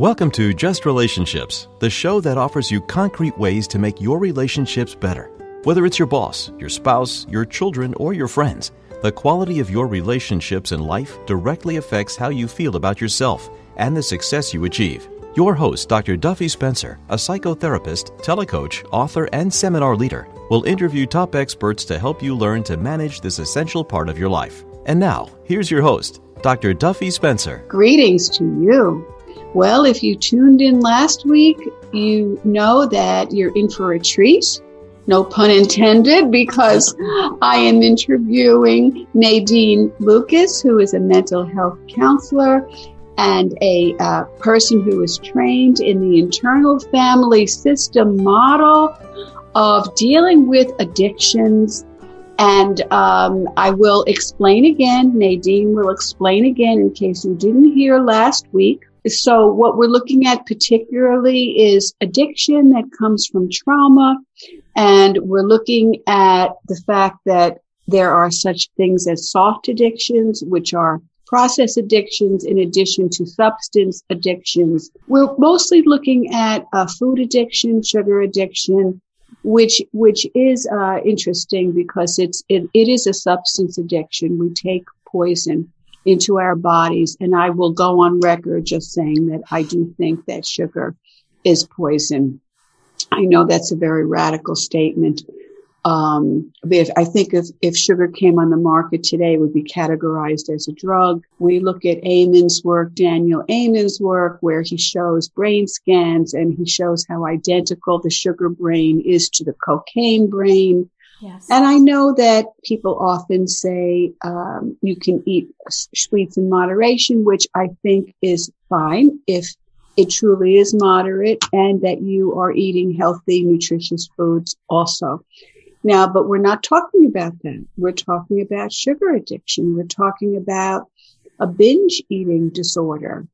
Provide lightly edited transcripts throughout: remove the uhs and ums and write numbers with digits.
Welcome to Just Relationships, the show that offers you concrete ways to make your relationships better. Whether it's your boss, your spouse, your children, or your friends, the quality of your relationships in life directly affects how you feel about yourself and the success you achieve. Your host, Dr. Duffy Spencer, a psychotherapist, telecoach, author, and seminar leader, will interview top experts to help you learn to manage this essential part of your life. And now, here's your host, Dr. Duffy Spencer. Greetings to you. Well, if you tuned in last week, you know that you're in for a treat. No pun intended, because I am interviewing Nadine Lucas, who is a mental health counselor and a person who is trained in the internal family system model of dealing with addictions. And I will explain again. Nadine will explain again in case you didn't hear last week. So what we're looking at particularly is addiction that comes from trauma. And we're looking at the fact that there are such things as soft addictions, which are process addictions in addition to substance addictions. We're mostly looking at food addiction, sugar addiction, which is interesting because it is a substance addiction. We take poison into our bodies. And I will go on record just saying that I do think that sugar is poison. I know that's a very radical statement. I think if sugar came on the market today, it would be categorized as a drug. We look at Daniel Amen's work, where he shows brain scans and he shows how identical the sugar brain is to the cocaine brain. Yes. And I know that people often say you can eat sweets in moderation, which I think is fine if it truly is moderate and that you are eating healthy, nutritious foods also. Now, but we're not talking about that. We're talking about sugar addiction. We're talking about a binge eating disorder.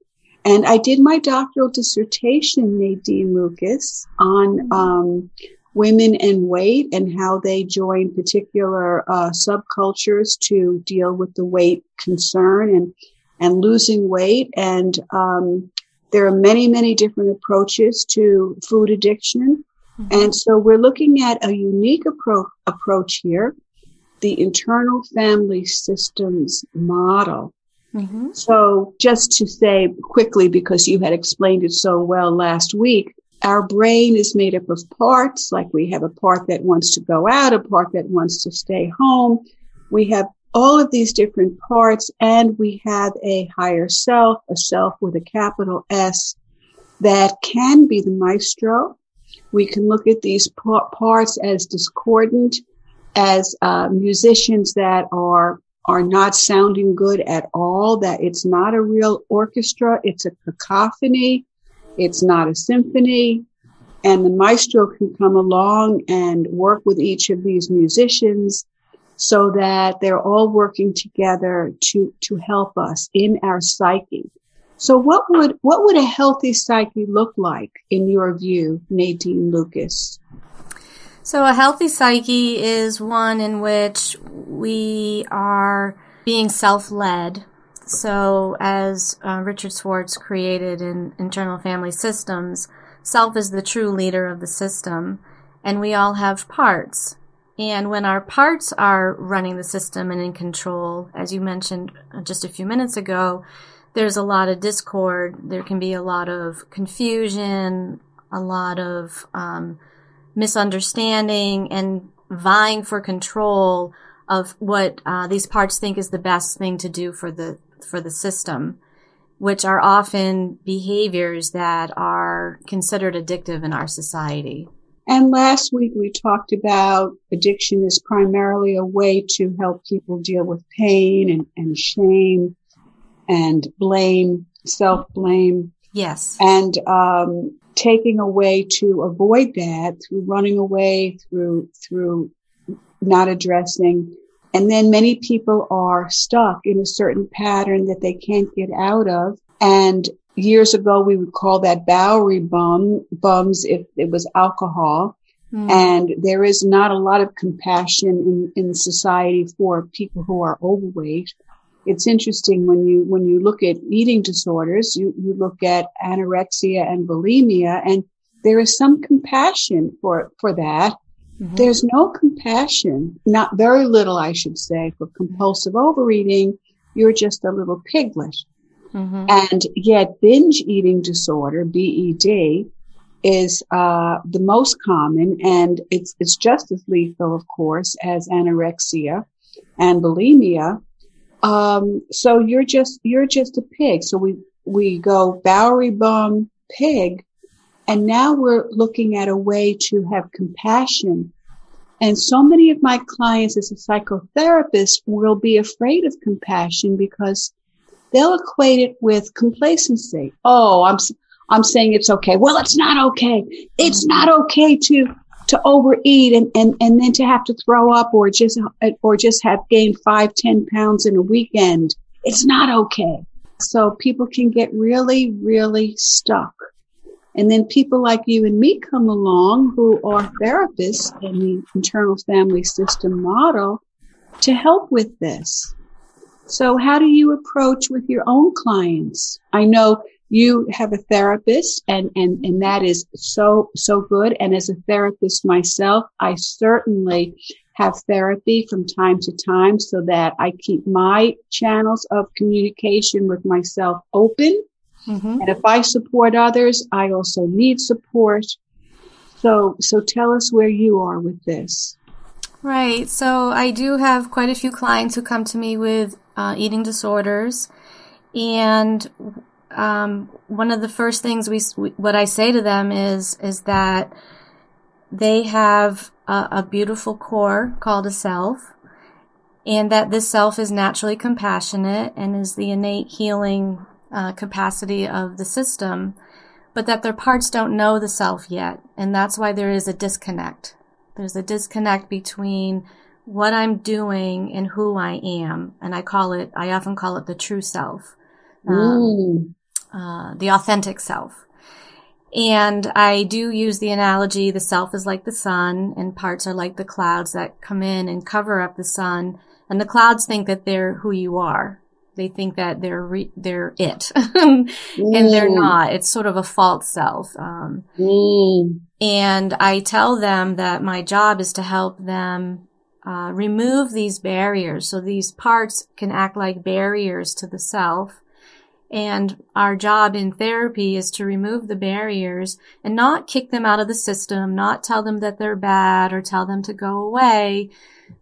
And I did my doctoral dissertation, Nadine Lucas, on women and weight and how they join particular subcultures to deal with the weight concern and losing weight. And there are many, many different approaches to food addiction. Mm-hmm. And so we're looking at a unique approach here, the internal family systems model. Mm-hmm. So just to say quickly, because you had explained it so well last week, our brain is made up of parts, like we have a part that wants to go out, a part that wants to stay home. We have all of these different parts, and we have a higher self, a self with a capital S, that can be the maestro. We can look at these parts as discordant, as musicians that are not sounding good at all, that it's not a real orchestra, it's a cacophony. It's not a symphony, and the maestro can come along and work with each of these musicians so that they're all working together to help us in our psyche. So what would a healthy psyche look like in your view, Nadine Lucas? So a healthy psyche is one in which we are being self-led. So as Richard Schwartz created in Internal Family Systems, self is the true leader of the system, and we all have parts. And when our parts are running the system and in control, as you mentioned just a few minutes ago, there's a lot of discord. There can be a lot of confusion, a lot of misunderstanding, and vying for control of what these parts think is the best thing to do for the system, which are often behaviors that are considered addictive in our society. And last week we talked about addiction is primarily a way to help people deal with pain and shame and blame, self-blame. Yes. And taking a way to avoid that through running away, through not addressing. And then many people are stuck in a certain pattern that they can't get out of. And years ago, we would call that Bowery bums if it was alcohol. Mm. And there is not a lot of compassion in society for people who are overweight. it's interesting when you look at eating disorders, you look at anorexia and bulimia, and there is some compassion for that. Mm-hmm. There's no compassion, not very little, I should say, for compulsive overeating. You're just a little piglet. Mm-hmm. And yet binge eating disorder, BED, is the most common, and it's just as lethal, of course, as anorexia and bulimia. So you're just a pig. So we go Bowery bum pig, and now we're looking at a way to have compassion. And so many of my clients as a psychotherapist will be afraid of compassion because they'll equate it with complacency. Oh, I'm saying it's okay. Well, it's not okay. It's not okay to overeat and then to have to throw up or just have gained 5-10 pounds in a weekend. It's not okay. So people can get really, really stuck. And then people like you and me come along who are therapists in the internal family system model to help with this. So how do you approach with your own clients? I know you have a therapist and that is so good. And as a therapist myself, I certainly have therapy from time to time so that I keep my channels of communication with myself open. Mm-hmm. And if I support others, I also need support. So tell us where you are with this. Right. So I do have quite a few clients who come to me with eating disorders. And one of the first things what I say to them is that they have a beautiful core called a self, and that this self is naturally compassionate and is the innate healing capacity of the system, but that their parts don't know the self yet. And that's why there is a disconnect. There's a disconnect between what I'm doing and who I am. And I often call it the true self, the authentic self. And I do use the analogy, the self is like the sun and parts are like the clouds that come in and cover up the sun. And the clouds think that they're who you are. They think that they're it, and they're not. It's sort of a false self. And I tell them that my job is to help them remove these barriers. So these parts can act like barriers to the self. And our job in therapy is to remove the barriers and not kick them out of the system, not tell them that they're bad or tell them to go away,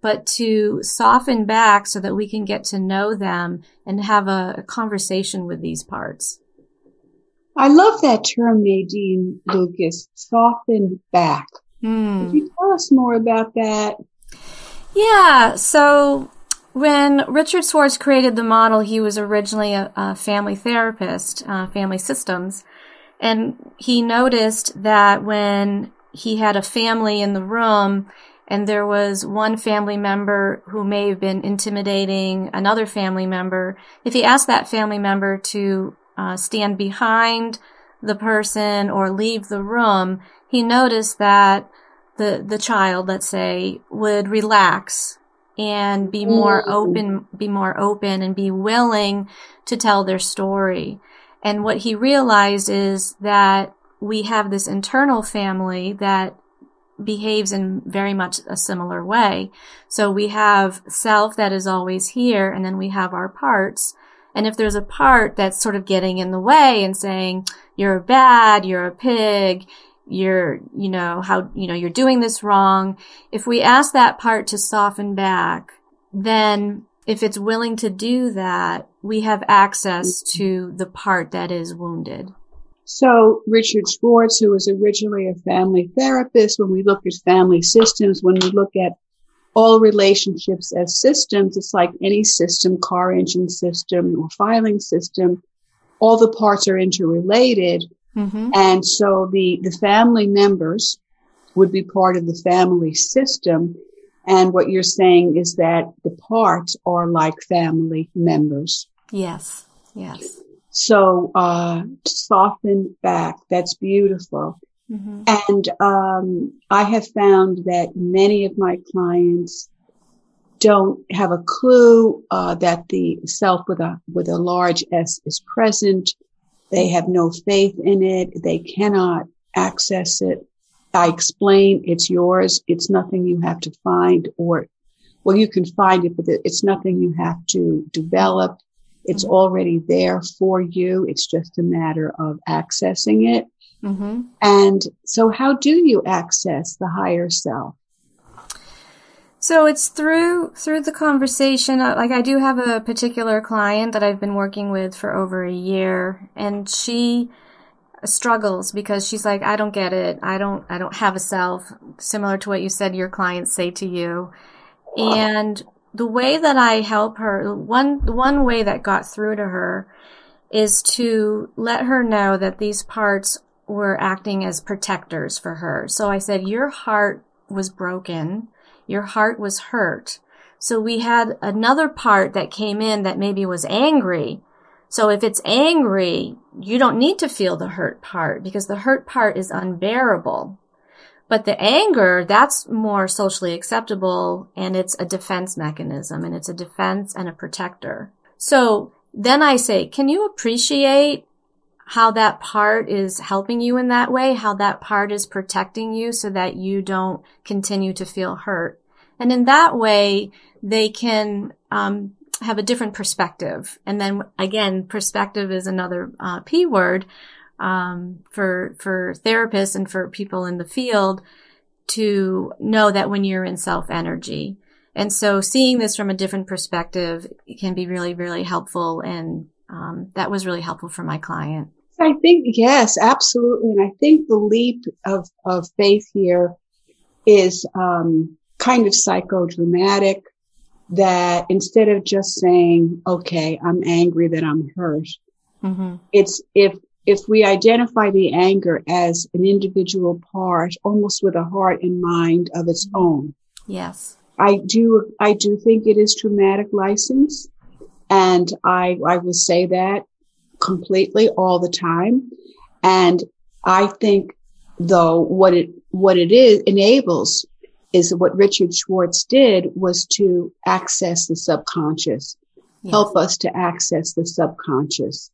but to soften back so that we can get to know them and have a conversation with these parts. I love that term, Nadine Lucas, soften back. Could you tell us more about that? Yeah, so when Richard Swartz created the model, he was originally a family therapist, family systems, and he noticed that when he had a family in the room and there was one family member who may have been intimidating another family member, if he asked that family member to stand behind the person or leave the room, he noticed that the child, let's say, would relax and be more open and be willing to tell their story. And what he realized is that we have this internal family that behaves in very much a similar way. So we have self that is always here, and then we have our parts. And if there's a part that's sort of getting in the way and saying, you're bad, you're a pig, you're doing this wrong. If we ask that part to soften back, then if it's willing to do that, we have access to the part that is wounded. So Richard Swartz, who was originally a family therapist, when we look at family systems, when we look at all relationships as systems, it's like any system, car engine system or filing system, all the parts are interrelated. Mm-hmm. And so the family members would be part of the family system. And what you're saying is that the parts are like family members. Yes, yes. So soften back. That's beautiful. Mm-hmm. And I have found that many of my clients don't have a clue that the self with a large S is present. They have no faith in it. They cannot access it. I explain it's yours. It's nothing you have to find, or, well, you can find it, but it's nothing you have to develop. It's already there for you. It's just a matter of accessing it. Mm-hmm. And so how do you access the higher self? So it's through the conversation. Like, I do have a particular client that I've been working with for over a year, and she struggles because she's like, I don't get it. I don't have a self, similar to what you said your clients say to you. And the way that I help her, one way that got through to her is to let her know that these parts were acting as protectors for her. So I said, your heart was broken. Your heart was hurt. So we had another part that came in that maybe was angry. So if it's angry, you don't need to feel the hurt part, because the hurt part is unbearable. But the anger, that's more socially acceptable, and it's a defense mechanism, and it's a defense and a protector. So then I say, can you appreciate how that part is helping you in that way, how that part is protecting you so that you don't continue to feel hurt? And in that way, they can have a different perspective. And then again, perspective is another P word for therapists and for people in the field to know that when you're in self-energy. And so seeing this from a different perspective can be really, really helpful. And that was really helpful for my client. I think, yes, absolutely. And I think the leap of faith here is kind of psychodramatic, that instead of just saying, okay, I'm angry that I'm hurt, it's if we identify the anger as an individual part, almost with a heart and mind of its own. Yes. I do think it is traumatic license. And I will say that completely all the time. And I think, though, what it enables is what Richard Schwartz did was to access the subconscious, help us to access the subconscious,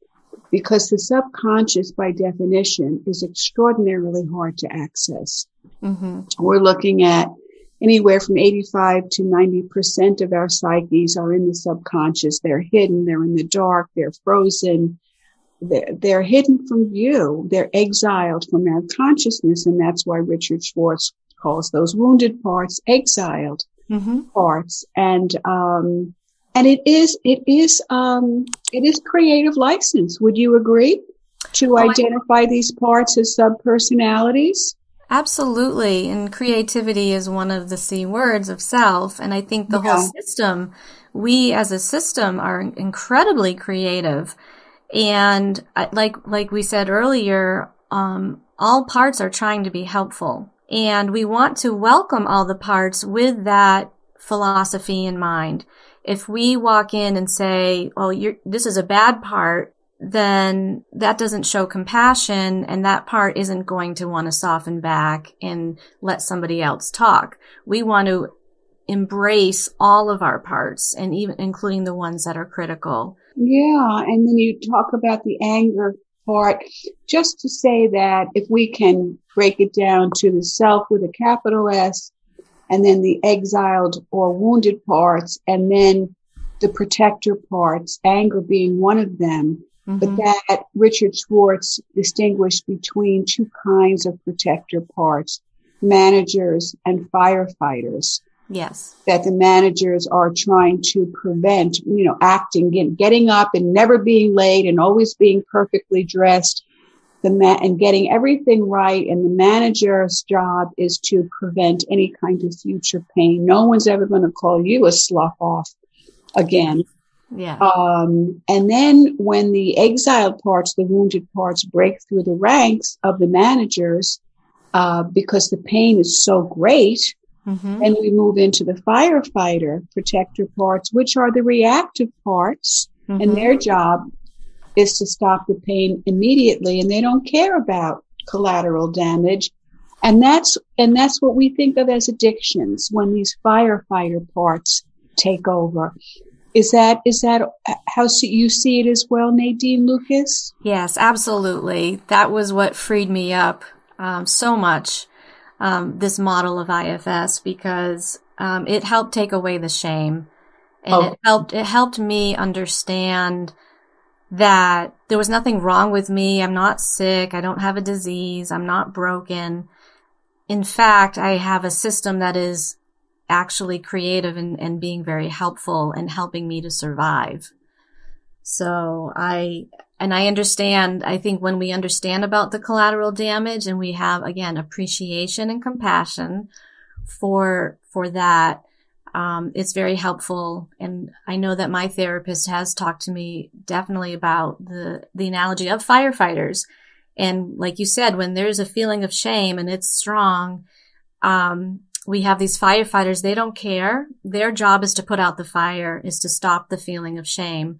because the subconscious, by definition, is extraordinarily hard to access. We're looking at anywhere from 85 to 90% of our psyches are in the subconscious. They're hidden. They're in the dark. They're frozen. They're hidden from view. They're exiled from our consciousness. And that's why Richard Schwartz calls those wounded parts exiled parts. And it is creative license. Would you agree to identify these parts as subpersonalities? Absolutely. And creativity is one of the C words of self. And I think the whole system, we as a system are incredibly creative. And like we said earlier, all parts are trying to be helpful. And we want to welcome all the parts with that philosophy in mind. If we walk in and say, oh, this is a bad part, then that doesn't show compassion, and that part isn't going to want to soften back and let somebody else talk. We want to embrace all of our parts, and even including the ones that are critical. Yeah, and then you talk about the anger part, just to say that if we can break it down to the self with a capital S, and then the exiled or wounded parts, and then the protector parts, anger being one of them. But that Richard Schwartz distinguished between two kinds of protector parts, managers and firefighters. Yes. That the managers are trying to prevent, acting, getting up and never being late and always being perfectly dressed, and getting everything right. And the manager's job is to prevent any kind of future pain. No one's ever going to call you a slough off again. Yeah. And then when the exiled parts, the wounded parts, break through the ranks of the managers, because the pain is so great, and we move into the firefighter protector parts, which are the reactive parts, and their job is to stop the pain immediately, and they don't care about collateral damage. And that's what we think of as addictions, when these firefighter parts take over. Is that how you see it as well, Nadine Lucas? Yes, absolutely. That was what freed me up so much, this model of IFS, because it helped take away the shame. And it helped me understand that there was nothing wrong with me. I'm not sick. I don't have a disease. I'm not broken. In fact, I have a system that is actually creative and being very helpful and helping me to survive. So I understand, I think when we understand about the collateral damage and we have, again, appreciation and compassion for that, it's very helpful. And I know that my therapist has talked to me definitely about the analogy of firefighters. And like you said, when there's a feeling of shame and it's strong, we have these firefighters, they don't care. Their job is to put out the fire, is to stop the feeling of shame.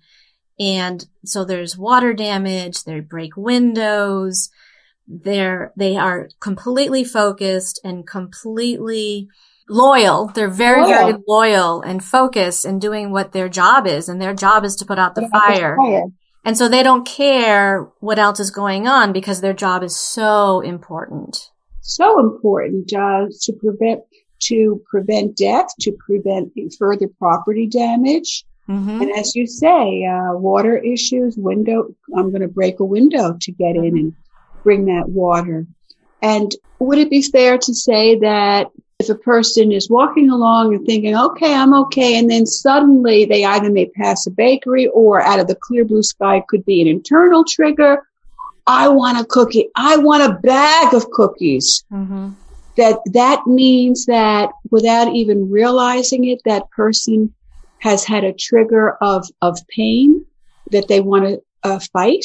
And so there's water damage, they break windows, they are completely focused and completely loyal. They're very, very loyal and focused in doing what their job is. And their job is to put out the fire. And so they don't care what else is going on because their job is so important. So important to prevent death, to prevent further property damage. Mm-hmm. And as you say, water issues, I'm going to break a window to get in and bring that water. And would it be fair to say that if a person is walking along and thinking, okay, I'm okay, and then suddenly they either may pass a bakery or out of the clear blue sky could be an internal trigger, I want a cookie, I want a bag of cookies. Mm-hmm. That means that without even realizing it, that person has had a trigger of pain that they want to fight?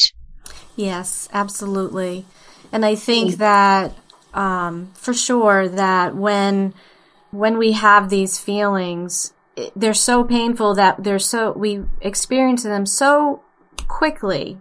Yes, absolutely. And I think that for sure that when we have these feelings, they're so painful that we experience them so quickly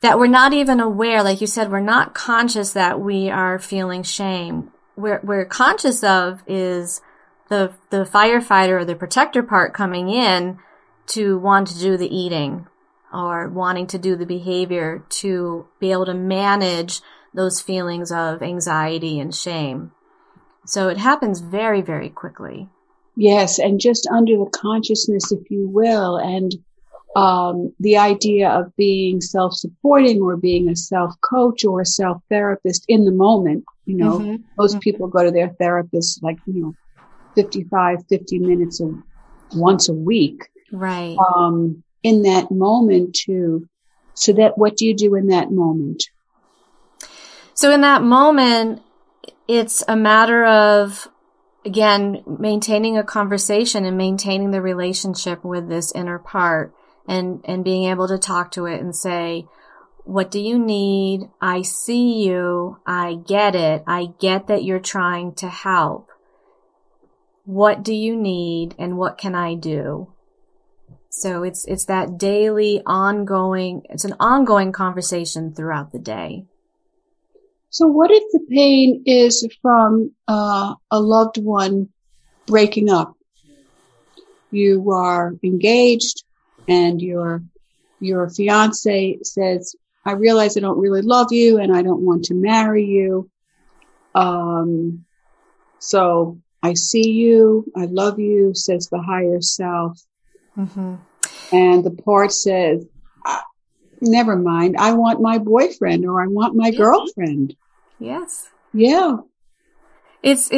that we're not even aware. Like you said, we're not conscious that we are feeling shame. We're conscious of is the firefighter or the protector part coming in to want to do the eating or wanting to do the behavior to be able to manage those feelings of anxiety and shame. So it happens very, very quickly. Yes, and just under the consciousness, if you will, and the idea of being self-supporting or being a self-coach or a self-therapist in the moment. Most people go to their therapist 50 minutes once a week. Right. In that moment too. So that, what do you do in that moment? So in that moment, it's a matter of, again, maintaining a conversation and maintaining the relationship with this inner part and being able to talk to it and say, what do you need? I see you. I get it. I get that you're trying to help. What do you need and what can I do? So it's that daily it's an ongoing conversation throughout the day. So what if the pain is from a loved one breaking up? You are engaged and your fiance says, I realize I don't really love you and I don't want to marry you. So I see you, I love you, says the higher self. Mm-hmm. And the part says, never mind, I want my boyfriend or I want my girlfriend. Yes. Yeah. It's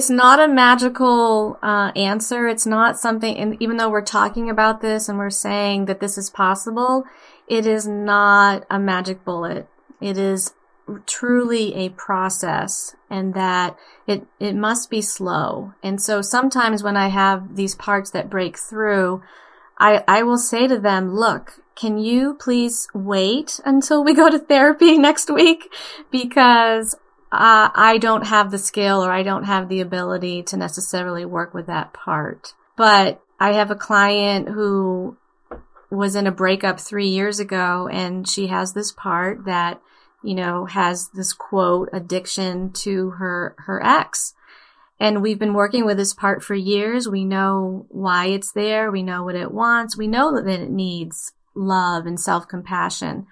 not a magical answer. It's not something, and even though we're talking about this and we're saying that this is possible, it is not a magic bullet. It is truly a process, and that it must be slow. And so sometimes when I have these parts that break through, I will say to them, look, can you please wait until we go to therapy next week? Because I don't have the skill or I don't have the ability to necessarily work with that part. But I have a client who was in a breakup 3 years ago, and she has this part that, has this quote, addiction to her ex. And we've been working with this part for years. We know why it's there. We know what it wants. We know that it needs love and self-compassion.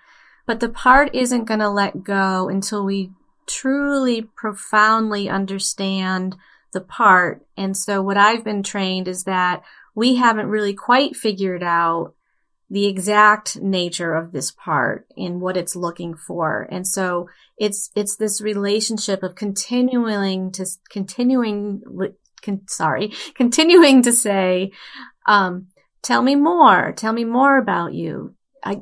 But the part isn't going to let go until we truly, profoundly understand the part. And so what I've been trained is that we haven't really quite figured out the exact nature of this part and what it's looking for. And so it's this relationship of continuing to say, tell me more about you.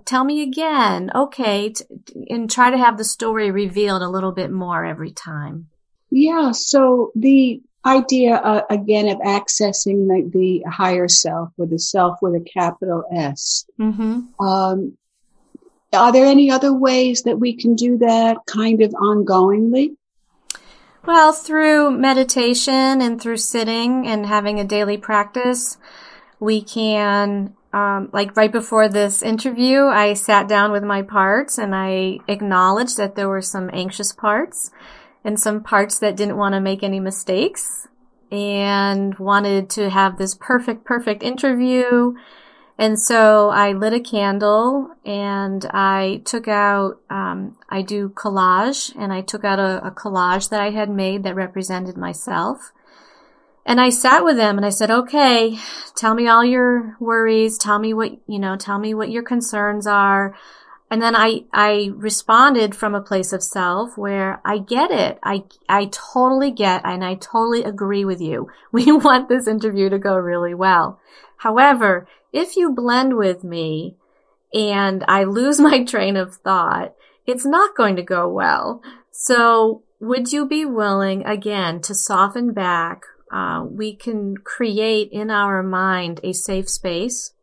Tell me again. Okay. And try to have the story revealed a little bit more every time. Yeah. So the idea, again, of accessing the higher self, or the self with a capital S. Mm-hmm. Are there any other ways that we can do that kind of ongoingly? Well, through meditation and through sitting and having a daily practice, we can, like right before this interview, I sat down with my parts and I acknowledged that there were some anxious parts and some parts that didn't want to make any mistakes and wanted to have this perfect interview. And so I lit a candle and I took out, I do collage, and I took out a collage that I had made that represented myself. And I sat with them and I said, okay, tell me all your worries. Tell me what your concerns are. And then I responded from a place of self where I get it. I totally get, and I totally agree with you. We want this interview to go really well. However, if you blend with me and I lose my train of thought, it's not going to go well. So would you be willing, again, to soften back? We can create in our mind a safe space.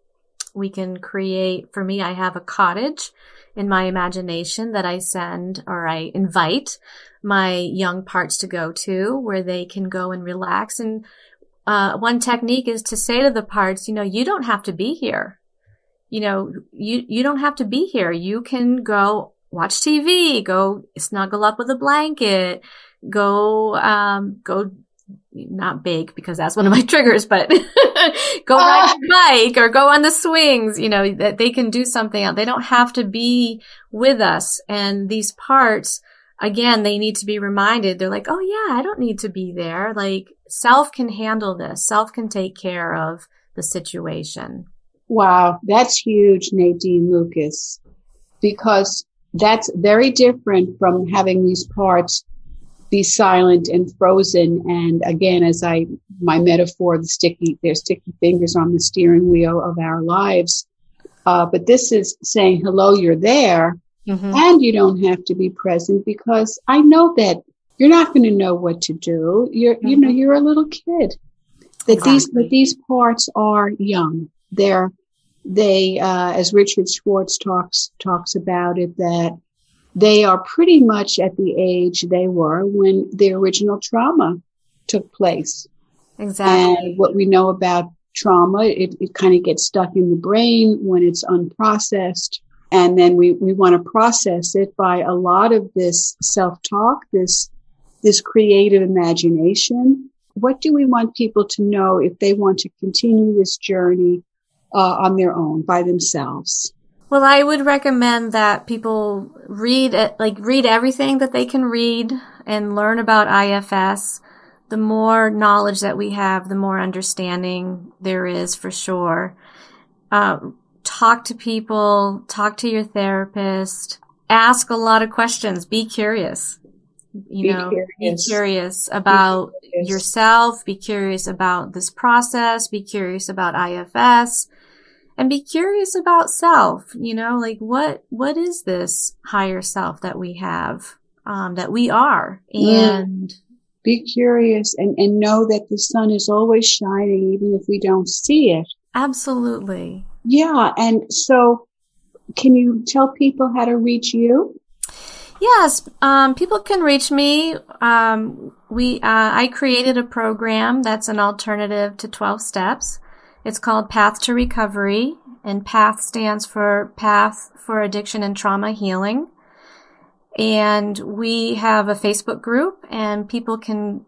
We can create, for me, I have a cottage in my imagination that I send, or I invite my young parts to go to, where they can go and relax. And one technique is to say to the parts, you don't have to be here. You don't have to be here. You can go watch TV, go snuggle up with a blanket, go not bake, because that's one of my triggers, but go ride a bike or go on the swings, that they can do something else. They don't have to be with us. And these parts, again, they need to be reminded. They're like, oh yeah, I don't need to be there. Like, self can handle this. Self can take care of the situation. Wow. That's huge, Nadine Lucas, because that's very different from having these parts be silent and frozen. And again, my metaphor, their sticky fingers on the steering wheel of our lives. But this is saying, hello, you're there. Mm-hmm. And you don't have to be present, because I know that you're not going to know what to do. You're a little kid. These parts are young. They, as Richard Schwartz talks about it, that they are pretty much at the age they were when the original trauma took place. Exactly. And what we know about trauma, it kind of gets stuck in the brain when it's unprocessed. And then we want to process it by a lot of this self-talk, this creative imagination. What do we want people to know if they want to continue this journey on their own, by themselves? Well, I would recommend that people read everything that they can read and learn about IFS. The more knowledge that we have, the more understanding there is, for sure. Talk to people, talk to your therapist, ask a lot of questions, be curious. Be curious about yourself, be curious about this process, be curious about IFS. And be curious about self, what is this higher self that we have, that we are? And be curious and know that the sun is always shining, even if we don't see it. Absolutely. Yeah. And so can you tell people how to reach you? Yes. People can reach me. I created a program that's an alternative to 12 steps. It's called Path to Recovery, and PATH stands for Path for Addiction and Trauma Healing. And we have a Facebook group, and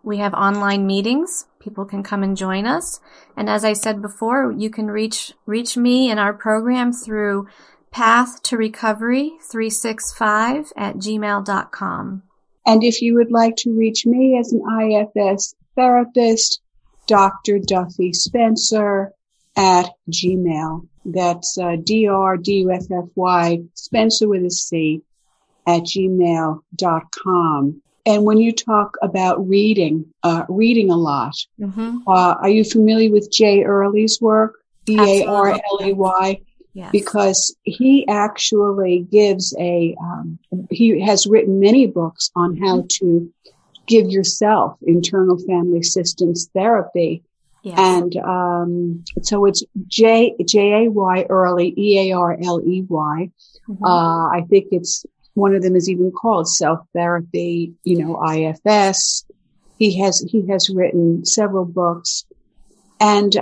we have online meetings. People can come and join us. And as I said before, you can reach me in our program through pathtorecovery365@gmail.com. And if you would like to reach me as an IFS therapist, Dr. Duffy Spencer @gmail. That's DRDUFFY Spencer with a C @gmail.com. And when you talk about reading a lot, are you familiar with Jay Early's work? EARLEY? Yes. Because he actually gives he has written many books on how to give yourself internal family systems therapy. Yes. And so it's Jay Early, EARLEY. I think it's one of them is even called self-therapy, IFS. He has written several books. And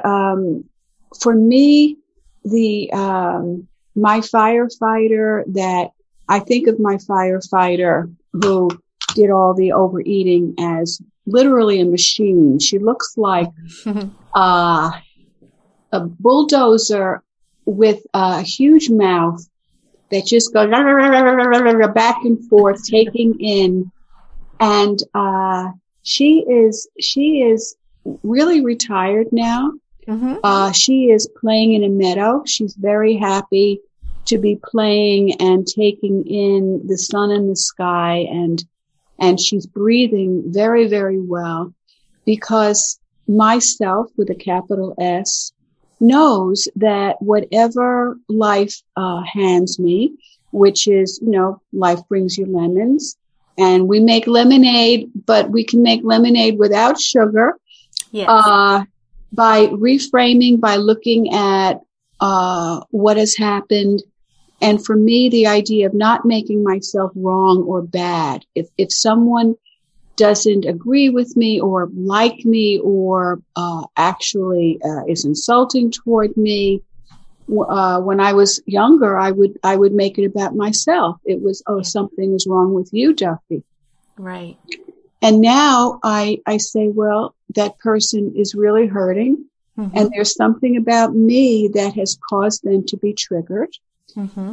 for me, my firefighter I think of my firefighter who did all the overeating as literally a machine. She looks like a bulldozer with a huge mouth that just goes back and forth, taking in. And she is really retired now. She is playing in a meadow. She's very happy to be playing and taking in the sun and the sky, and she's breathing very, very well, because myself with a capital S knows that whatever life hands me, which is, life brings you lemons, and we make lemonade, but we can make lemonade without sugar. Yes. By reframing, by looking at what has happened. And for me, the idea of not making myself wrong or bad. If someone doesn't agree with me or like me or actually is insulting toward me, when I was younger, I would make it about myself. It was, something is wrong with you, Duffy. Right. And now I say, well, that person is really hurting, and there's something about me that has caused them to be triggered.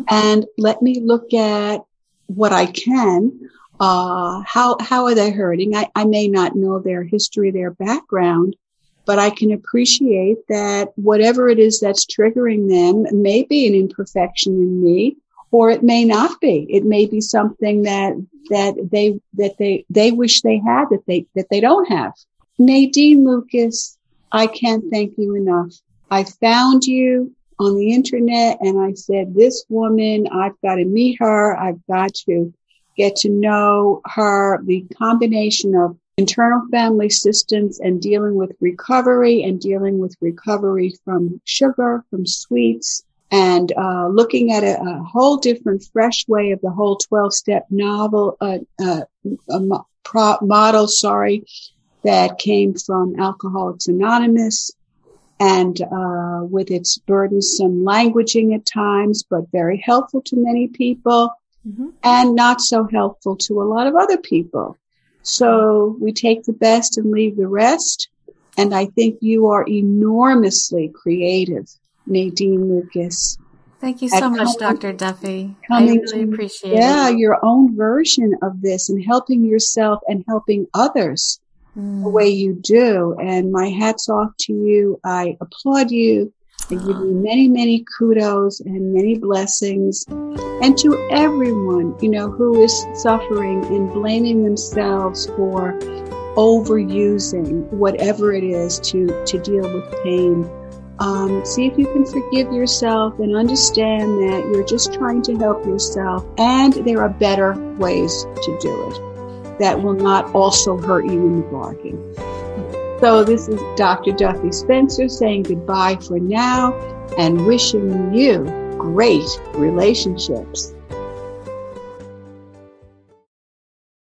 And let me look at what I can. How are they hurting? I may not know their history, their background, but I can appreciate that whatever it is that's triggering them may be an imperfection in me, or it may not be. It may be something that they wish they had that they don't have. Nadine Lucas, I can't thank you enough. I found you on the internet and I said, this woman, I've got to meet her. I've got to get to know her. The combination of internal family systems and dealing with recovery from sugar, from sweets, and looking at a whole different, fresh way of the whole 12-step model that came from Alcoholics Anonymous, and with its burdensome languaging at times, but very helpful to many people, and not so helpful to a lot of other people. So we take the best and leave the rest. And I think you are enormously creative, Nadine Lucas. Thank you so much, Dr. Duffy. I really appreciate it. Yeah, your own version of this and helping yourself and helping others the way you do. And my hat's off to you. I applaud you. I give you many, many kudos and many blessings. And to everyone, who is suffering and blaming themselves for overusing whatever it is to deal with pain. See if you can forgive yourself and understand that you're just trying to help yourself, and there are better ways to do it that will not also hurt you in the bargain. So this is Dr. Duffy Spencer saying goodbye for now and wishing you great relationships.